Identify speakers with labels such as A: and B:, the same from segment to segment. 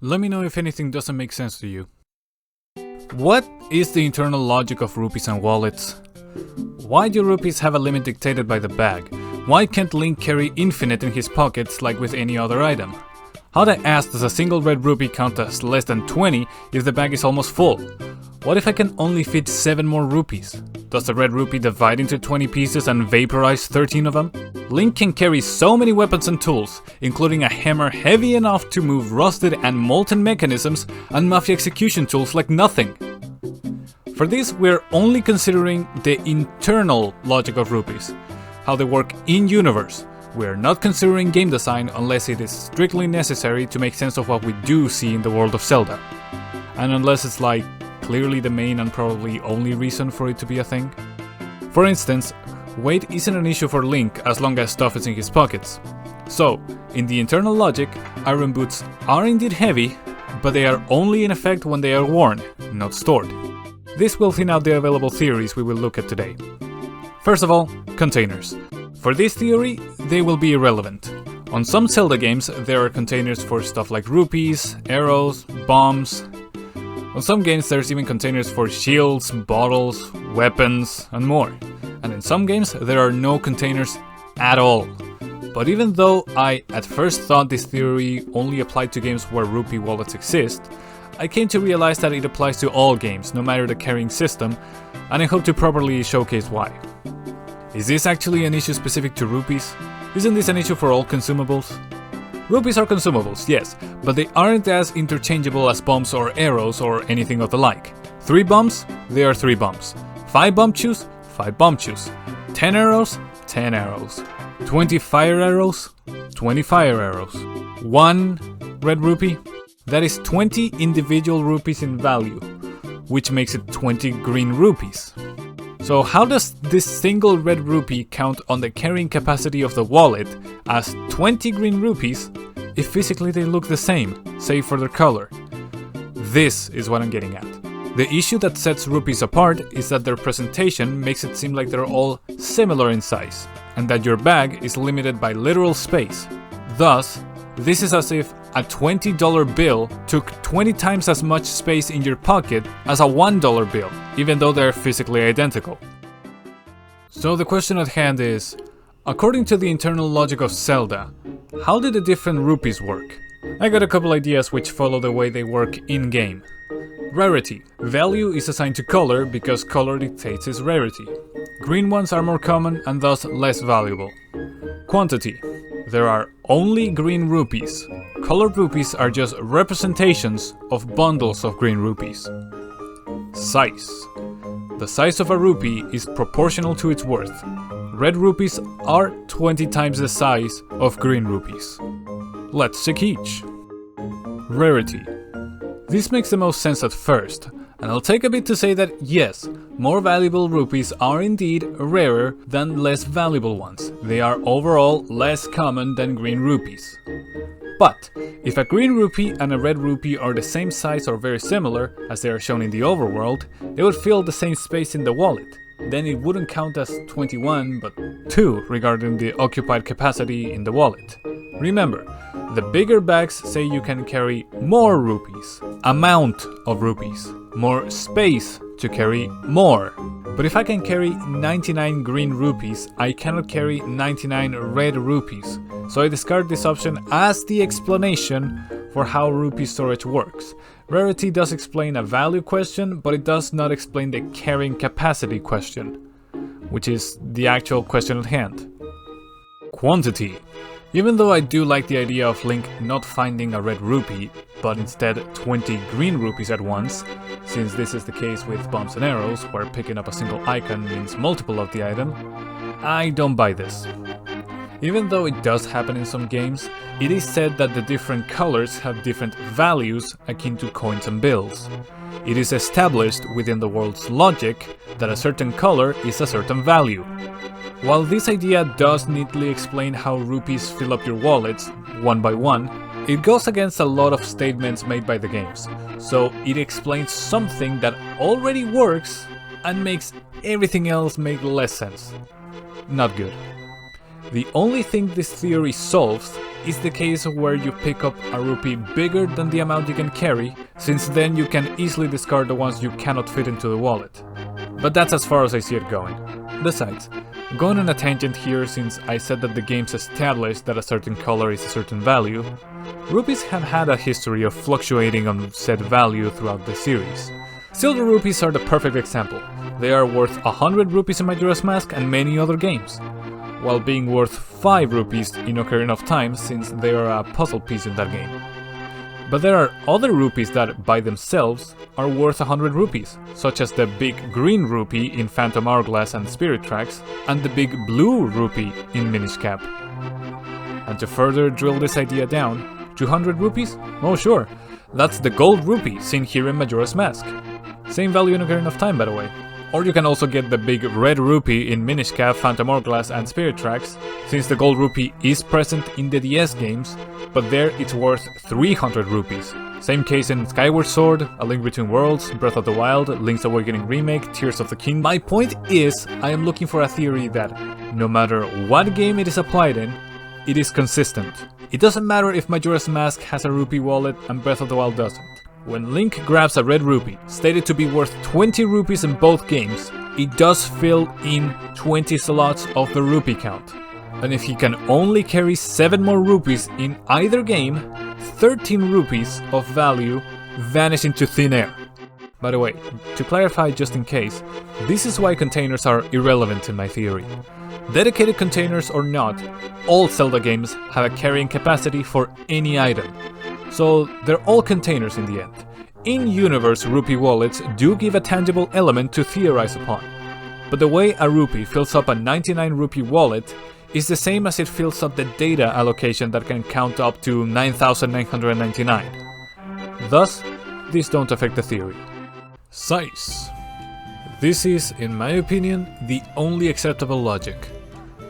A: Let me know if anything doesn't make sense to you. What is the internal logic of rupees and wallets? Why do rupees have a limit dictated by the bag? Why can't Link carry infinite in his pockets like with any other item? How the ass does a single red rupee count as less than 20 if the bag is almost full? What if I can only fit 7 more rupees? Does the red rupee divide into 20 pieces and vaporize 13 of them? Link can carry so many weapons and tools, including a hammer heavy enough to move rusted and molten mechanisms and mafia execution tools like nothing. For this, we're only considering the internal logic of rupees, how they work in-universe. We're not considering game design unless it is strictly necessary to make sense of what we do see in the world of Zelda. And unless it's like clearly the main and probably only reason for it to be a thing. For instance, weight isn't an issue for Link as long as stuff is in his pockets. So, in the internal logic, iron boots are indeed heavy, but they are only in effect when they are worn, not stored. This will thin out the available theories we will look at today. First of all, containers. For this theory, they will be irrelevant. On some Zelda games, there are containers for stuff like rupees, arrows, bombs. On some games, there's even containers for shields, bottles, weapons, and more. And in some games, there are no containers at all. But even though I at first thought this theory only applied to games where rupee wallets exist, I came to realize that it applies to all games, no matter the carrying system, and I hope to properly showcase why. Is this actually an issue specific to rupees? Isn't this an issue for all consumables? Rupees are consumables, yes, but they aren't as interchangeable as bombs or arrows or anything of the like. 3 bombs? They are 3 bombs. 5 bomb chews? 5 bomb chews. 10 arrows? 10 arrows. 20 fire arrows? 20 fire arrows. 1 red rupee? That is 20 individual rupees in value, which makes it 20 green rupees. So how does this single red rupee count on the carrying capacity of the wallet as 20 green rupees if physically they look the same, save for their color? This is what I'm getting at. The issue that sets rupees apart is that their presentation makes it seem like they're all similar in size, and that your bag is limited by literal space. Thus, this is as if a $20 bill took 20 times as much space in your pocket as a $1 bill, even though they're physically identical. So the question at hand is, according to the internal logic of Zelda, how do the different rupees work? I got a couple ideas which follow the way they work in-game. Rarity. Value is assigned to color because color dictates its rarity. Green ones are more common and thus less valuable. Quantity. There are only green rupees. Colored rupees are just representations of bundles of green rupees. Size. The size of a rupee is proportional to its worth. Red rupees are 20 times the size of green rupees. Let's check each. Rarity. This makes the most sense at first, and I'll take a bit to say that yes, more valuable rupees are indeed rarer than less valuable ones. They are overall less common than green rupees. But if a green rupee and a red rupee are the same size or very similar, as they are shown in the overworld, they would fill the same space in the wallet. Then it wouldn't count as 21 but 2 regarding the occupied capacity in the wallet. Remember, the bigger bags say you can carry more rupees, amount of rupees, more space to carry more. But if I can carry 99 green rupees, I cannot carry 99 red rupees. So I discard this option as the explanation for how rupee storage works. Rarity does explain a value question, but it does not explain the carrying capacity question, which is the actual question at hand. Quantity. Even though I do like the idea of Link not finding a red rupee, but instead 20 green rupees at once, since this is the case with bombs and arrows, where picking up a single icon means multiple of the item, I don't buy this. Even though it does happen in some games, it is said that the different colors have different values akin to coins and bills. It is established within the world's logic that a certain color is a certain value. While this idea does neatly explain how rupees fill up your wallets, one by one, it goes against a lot of statements made by the games, so it explains something that already works and makes everything else make less sense. Not good. The only thing this theory solves is the case where you pick up a rupee bigger than the amount you can carry, since then you can easily discard the ones you cannot fit into the wallet. But that's as far as I see it going. Besides, going on a tangent here, since I said that the game's established that a certain color is a certain value, rupees have had a history of fluctuating on said value throughout the series. Silver rupees are the perfect example. They are worth 100 rupees in Majora's Mask and many other games, while being worth 5 rupees in Ocarina of Time, since they are a puzzle piece in that game. But there are other rupees that, by themselves, are worth 100 rupees, such as the big green rupee in Phantom Hourglass and Spirit Tracks, and the big blue rupee in Minish Cap. And to further drill this idea down, 200 rupees? Oh sure, that's the gold rupee seen here in Majora's Mask. Same value in Ocarina of Time, by the way. Or you can also get the big red rupee in Minish Cap, Phantom Hourglass and Spirit Tracks, since the gold rupee is present in the DS games, but there it's worth 300 rupees. Same case in Skyward Sword, A Link Between Worlds, Breath of the Wild, Link's Awakening Remake, Tears of the Kingdom. My point is, I am looking for a theory that, no matter what game it is applied in, it is consistent. It doesn't matter if Majora's Mask has a rupee wallet and Breath of the Wild doesn't. When Link grabs a red rupee, stated to be worth 20 rupees in both games, it does fill in 20 slots of the rupee count. And if he can only carry 7 more rupees in either game, 13 rupees of value vanish into thin air. By the way, to clarify just in case, this is why containers are irrelevant in my theory. Dedicated containers or not, all Zelda games have a carrying capacity for any item. So they're all containers in the end. In-universe rupee wallets do give a tangible element to theorize upon. But the way a rupee fills up a 99 rupee wallet is the same as it fills up the data allocation that can count up to 9,999. Thus, these don't affect the theory. Size. This is, in my opinion, the only acceptable logic.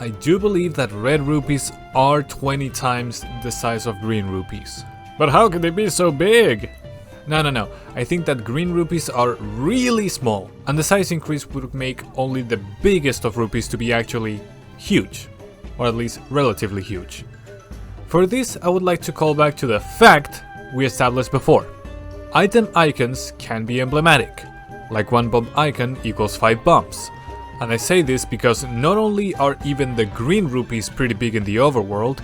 A: I do believe that red rupees are 20 times the size of green rupees. But how can they be so big? No. I think that green rupees are really small, and the size increase would make only the biggest of rupees to be actually huge. Or at least relatively huge. For this, I would like to call back to the fact we established before. Item icons can be emblematic, like 1 bump icon equals 5 bumps. And I say this because not only are even the green rupees pretty big in the overworld,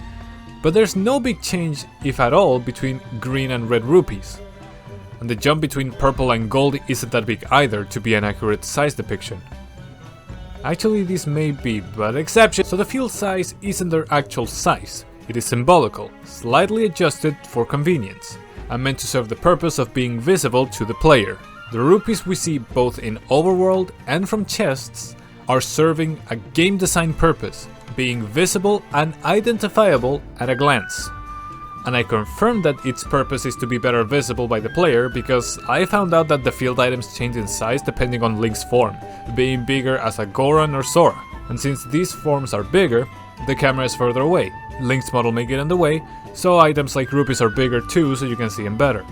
A: but there's no big change, if at all, between green and red rupees. And the jump between purple and gold isn't that big either to be an accurate size depiction. Actually, this may be, but exception. So the field size isn't their actual size, it is symbolical, slightly adjusted for convenience, and meant to serve the purpose of being visible to the player. The rupees we see both in overworld and from chests are serving a game design purpose, being visible and identifiable at a glance. And I confirmed that its purpose is to be better visible by the player because I found out that the field items change in size depending on Link's form, being bigger as a Goron or Sora. And since these forms are bigger, the camera is further away. Link's model may get in the way, so items like rupees are bigger too so you can see them better.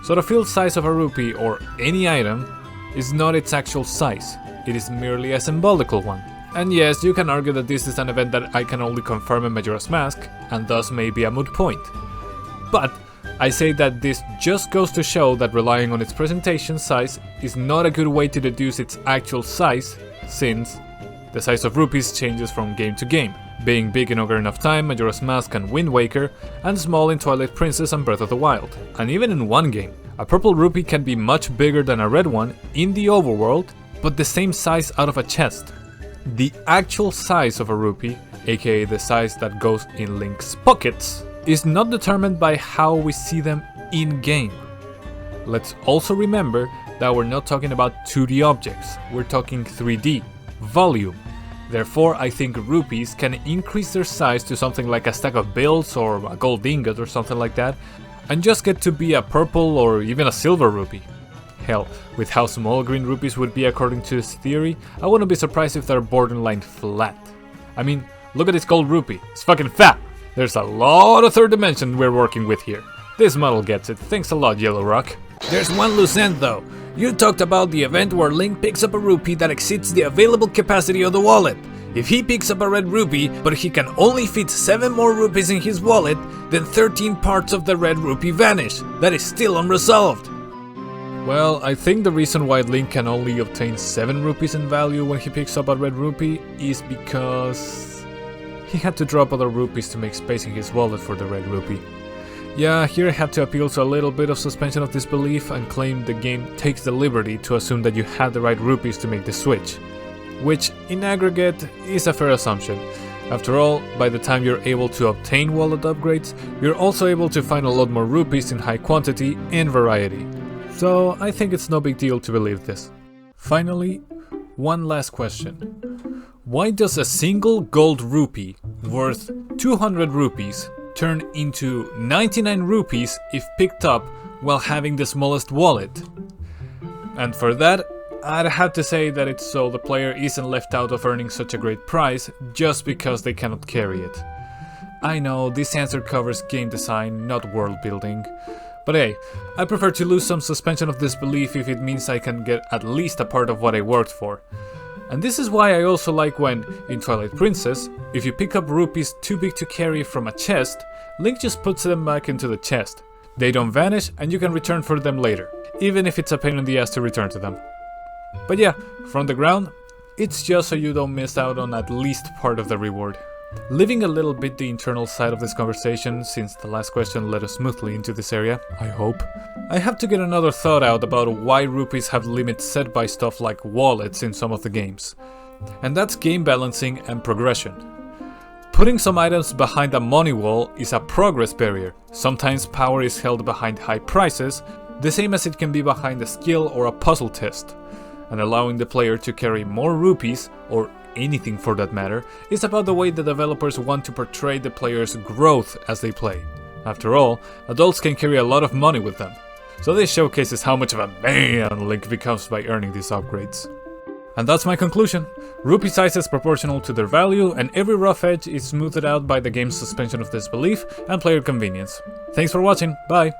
A: So the field size of a rupee or any item is not its actual size, it is merely a symbolical one. And yes, you can argue that this is an event that I can only confirm in Majora's Mask, and thus may be a moot point. But I say that this just goes to show that relying on its presentation size is not a good way to deduce its actual size, since the size of rupees changes from game to game, being big in Ocarina of Time, Majora's Mask and Wind Waker, and small in Twilight Princess and Breath of the Wild. And even in one game, a purple rupee can be much bigger than a red one in the overworld, but the same size out of a chest. The actual size of a rupee, aka the size that goes in Link's pockets, is not determined by how we see them in-game. Let's also remember that we're not talking about 2D objects, we're talking 3D, volume. Therefore, I think rupees can increase their size to something like a stack of bills or a gold ingot or something like that, and just get to be a purple or even a silver rupee. Hell, with how small green rupees would be according to this theory, I wouldn't be surprised if they're borderline flat. I mean, look at this gold rupee, it's fucking fat! There's a lot of third dimension we're working with here. This model gets it, thanks a lot, Yellow Rock.
B: There's one loose end though. You talked about the event where Link picks up a rupee that exceeds the available capacity of the wallet. If he picks up a red rupee, but he can only fit 7 more rupees in his wallet, then 13 parts of the red rupee vanish. That is still unresolved.
A: Well, I think the reason why Link can only obtain 7 rupees in value when he picks up a red rupee is because he had to drop other rupees to make space in his wallet for the red rupee. Yeah, here I have to appeal to a little bit of suspension of disbelief and claim the game takes the liberty to assume that you had the right rupees to make the switch, which in aggregate is a fair assumption. After all, by the time you're able to obtain wallet upgrades, you're also able to find a lot more rupees in high quantity and variety. So I think it's no big deal to believe this. Finally, one last question. Why does a single gold rupee worth 200 rupees turn into 99 rupees if picked up while having the smallest wallet? And for that, I'd have to say that it's so the player isn't left out of earning such a great prize just because they cannot carry it. I know this answer covers game design, not world building. But hey, I prefer to lose some suspension of disbelief if it means I can get at least a part of what I worked for. And this is why I also like when, in Twilight Princess, if you pick up rupees too big to carry from a chest, Link just puts them back into the chest. They don't vanish and you can return for them later, even if it's a pain in the ass to return to them. But yeah, from the ground, it's just so you don't miss out on at least part of the reward. Leaving a little bit the internal side of this conversation, since the last question led us smoothly into this area, I hope, I have to get another thought out about why rupees have limits set by stuff like wallets in some of the games. And that's game balancing and progression. Putting some items behind a money wall is a progress barrier. Sometimes power is held behind high prices, the same as it can be behind a skill or a puzzle test. And allowing the player to carry more rupees, or anything for that matter, is about the way the developers want to portray the player's growth as they play. After all, adults can carry a lot of money with them. So this showcases how much of a man Link becomes by earning these upgrades. And that's my conclusion. Rupee size is proportional to their value, and every rough edge is smoothed out by the game's suspension of disbelief and player convenience. Thanks for watching, bye!